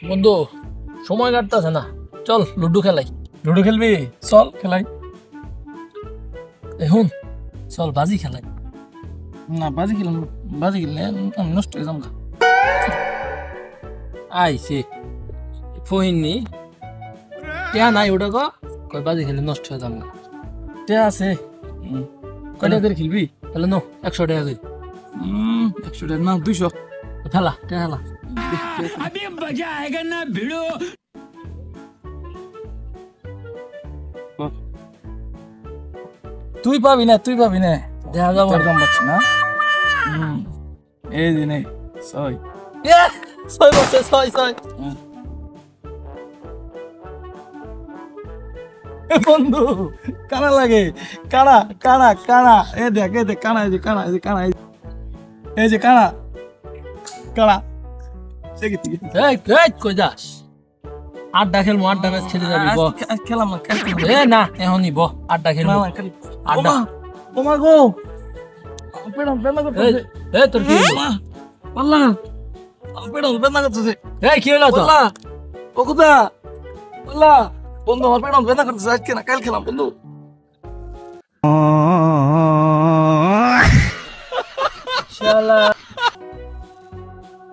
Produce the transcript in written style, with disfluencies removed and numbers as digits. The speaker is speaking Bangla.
বন্ধু সময় কাটতেছে না, চল লুডো খেলাই। লুডো খেলবি? চল খেলাই। এখন চল বাজি খেলাই। না বাজি খেলাম, বাজি খেললে আমি নষ্ট হয়ে যাবো। আইছে ফহিনী টিয়া নাই, ওটা কয় বাজি খেলে নষ্ট হয়ে যাবে। তে আছে কয়টা করে খেলবি? তাহলে নো 100 টাকা দিই। 100 টাকা না 200। খেলা টিয়া খেলা। अभी मजा आएगा ना भिड़ो। তুই পাবি না, তুই পাবি না। দেখা যাবো। তোর দাম পাচ্ছি না। এই যে নেই 6। এ, 6 বছর 6 বন্ধু কানা লাগে, কানা কানা কানা। এ দেখ কানা, এই যে কানা, এই যে কানা, এই যে কানা কানা। সে কি ঠিক এই এই কই যাস? আড্ডা খেলবো, আড্ডা ম্যাচ খেলে যাবি ব। খেলাম না, এ না এখনই ব, আড্ডা খেলবো। আড্ডা। ওমা গো পেড়াম বেদনা করতেছে। এই তোর কি হলো? পাল্লা পেড়াম বেদনা করতেছে। এই কি হলো তো? পাল্লা ও কোথা? পাল্লা বন্ধু আমার পেড়াম বেদনা করতেছে। আজকে না কাল খেলাম বন্ধু। শালা